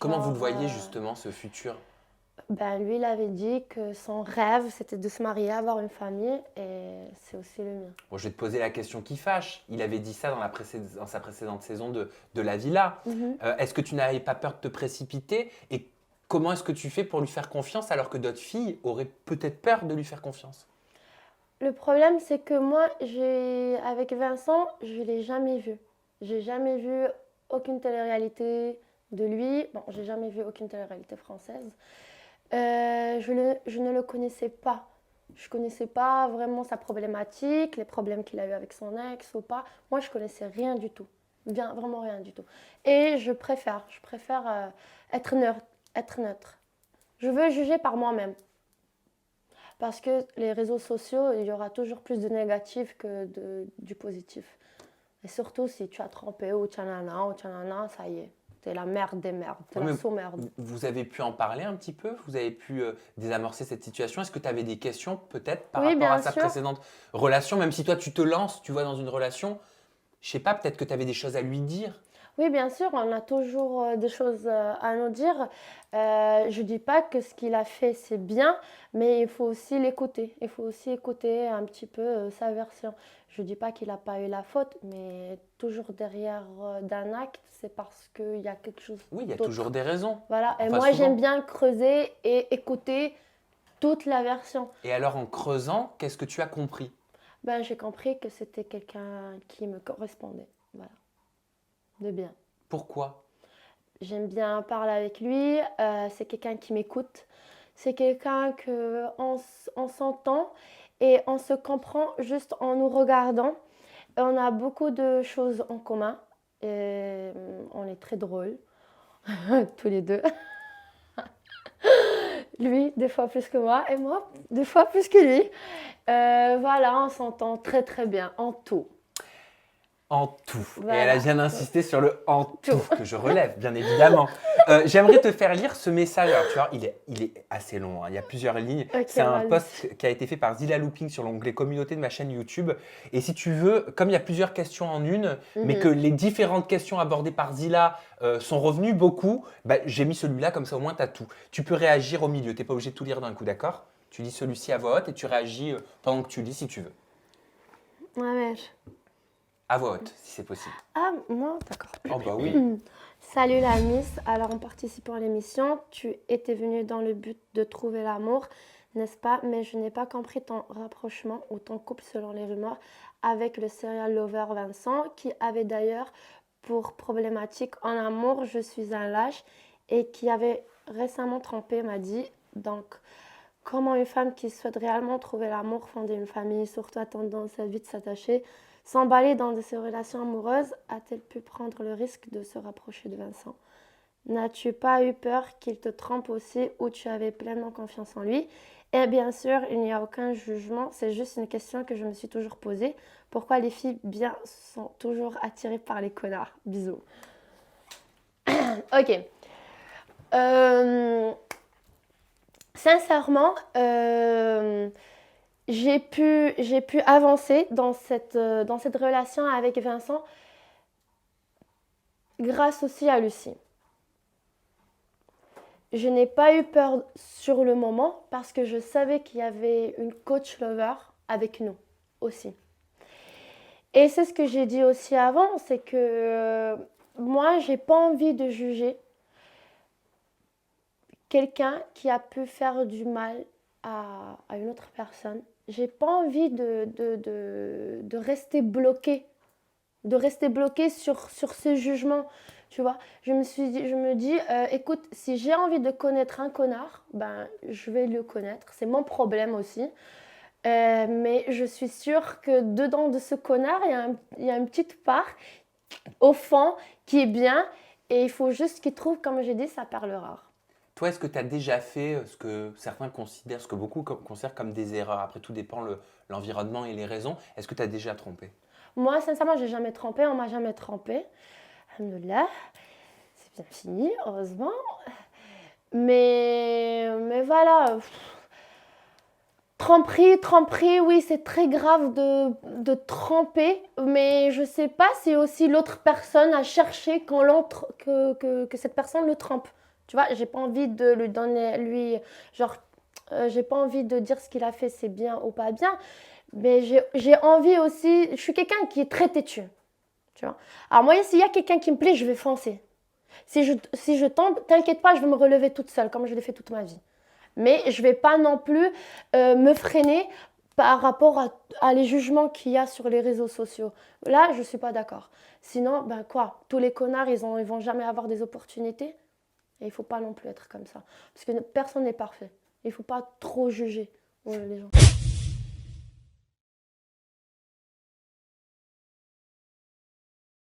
Comment vous Genre, le voyez justement, ce futur? ben, lui, il avait dit que son rêve, c'était de se marier, avoir une famille, et c'est aussi le mien. Bon, je vais te poser la question qui fâche. Il avait dit ça dans sa précédente saison de La Villa. Mhm. Est-ce que tu n'avais pas peur de te précipiter? Et comment est-ce que tu fais pour lui faire confiance alors que d'autres filles auraient peut-être peur de lui faire confiance? Le problème, c'est que moi, avec Vincent, je l'ai jamais vu. J'ai jamais vu aucune télé-réalité de lui. Bon, j'ai jamais vu aucune télé-réalité française. Je ne le connaissais pas. Je connaissais pas vraiment sa problématique, les problèmes qu'il a eu avec son ex ou pas. Moi, je connaissais rien du tout. Bien, vraiment rien du tout. Et je préfère être neutre, être neutre. Je veux juger par moi-même. Parce que les réseaux sociaux, il y aura toujours plus de négatif que du positif. Et surtout si tu as trompé ou tchanana, ça y est. T'es la merde des merdes, t'es Oui, la mais sous-merde. vous avez pu en parler un petit peu? Vous avez pu désamorcer cette situation? Est-ce que tu avais des questions peut-être par Oui, rapport à bien sa sûr. précédente relation? Même si toi tu te lances, tu vois, dans une relation, je sais pas, peut-être que tu avais des choses à lui dire. Oui, bien sûr, on a toujours des choses à nous dire. Je ne dis pas que ce qu'il a fait, c'est bien, mais il faut aussi l'écouter. Il faut aussi écouter un petit peu sa version. Je ne dis pas qu'il n'a pas eu la faute, mais toujours derrière d'un acte, c'est parce qu'il y a quelque chose Oui, il y a toujours d'autre. des raisons. Voilà, et Enfin, moi j'aime souvent. bien creuser et écouter toute la version. Et alors, en creusant, qu'est-ce que tu as compris? Ben, j'ai compris que c'était quelqu'un qui me correspondait. Voilà, de bien. Pourquoi? J'aime bien parler avec lui, c'est quelqu'un qui m'écoute, c'est quelqu'un que on s'entend et on se comprend juste en nous regardant. Et on a beaucoup de choses en commun et on est très drôles, tous les deux. Lui, des fois plus que moi et moi, des fois plus que lui. Voilà, on s'entend très très bien en tout. En tout. Et elle a Voilà, bien insisté sur le en tout, tout. que je relève, bien évidemment. J'aimerais te faire lire ce message. Alors, tu vois, il est assez long, hein. Il y a plusieurs lignes. Ok, C'est un vas-y. post qui a été fait par Zilla Looping sur l'onglet communauté de ma chaîne YouTube. Et si tu veux, comme il y a plusieurs questions en une, mais que Mhm. les différentes questions abordées par Zilla sont revenues beaucoup, bah, j'ai mis celui-là, comme ça au moins tu as tout. Tu peux réagir au milieu, tu n'es pas obligé de tout lire d'un coup, d'accord? Tu lis celui-ci à voix haute et tu réagis pendant que tu lis si tu veux. Ouais, ouais. À voix haute, si c'est possible. Ah, moi, d'accord. Oh bah oui. Salut la Miss, alors en participant à l'émission, tu étais venue dans le but de trouver l'amour, n'est-ce pas? Mais je n'ai pas compris ton rapprochement ou ton couple selon les rumeurs avec le serial lover Vincent, qui avait d'ailleurs pour problématique en amour, je suis un lâche, et qui avait récemment trompé, m'a dit. Donc, comment une femme qui souhaite réellement trouver l'amour, fonder une famille, surtout a tendance à vite s'attacher, s'emballer dans de ces relations amoureuses, a-t-elle pu prendre le risque de se rapprocher de Vincent? N'as-tu pas eu peur qu'il te trompe aussi ou tu avais pleinement confiance en lui? Et bien sûr, il n'y a aucun jugement, c'est juste une question que je me suis toujours posée. Pourquoi les filles bien sont toujours attirées par les connards? Bisous. Ok. Euh, Sincèrement, j'ai pu avancer dans cette relation avec Vincent grâce aussi à Lucie. Je n'ai pas eu peur sur le moment parce que je savais qu'il y avait une coach lover avec nous aussi. Et c'est ce que j'ai dit aussi avant, c'est que moi, j'ai pas envie de juger quelqu'un qui a pu faire du mal à une autre personne. J'ai pas envie de rester bloquée, sur ce jugement, tu vois. Je me dis, écoute, si j'ai envie de connaître un connard, ben, je vais le connaître. C'est mon problème aussi. Mais je suis sûre que dedans de ce connard, il y a une petite part au fond qui est bien. Et il faut juste qu'il trouve, comme j'ai dit, sa perle rare. Toi, est-ce que tu as déjà fait ce que certains considèrent, ce que beaucoup considèrent comme des erreurs? Après, tout dépend l'environnement et les raisons. Est-ce que tu as déjà trompé? Moi, sincèrement, j'ai jamais trempé. On m'a jamais trempé. Alhamdoulilah. C'est bien fini, heureusement. Mais voilà. Tremperie, oui, c'est très grave de tremper, mais je sais pas si aussi l'autre personne a cherché que cette personne le trempe. Tu vois, j'ai pas envie de lui donner, genre, j'ai pas envie de dire ce qu'il a fait, c'est bien ou pas bien, mais j'ai envie aussi, je suis quelqu'un qui est très têtu, tu vois. Alors moi, s'il y a quelqu'un qui me plaît, je vais foncer. Si je tombe, t'inquiète pas, je vais me relever toute seule, comme je l'ai fait toute ma vie. Mais je ne vais pas non plus me freiner par rapport à les jugements qu'il y a sur les réseaux sociaux. Là, je ne suis pas d'accord. Sinon, ben quoi, tous les connards, ils vont jamais avoir des opportunités. Et il ne faut pas non plus être comme ça. Parce que personne n'est parfait. Il ne faut pas trop juger les gens.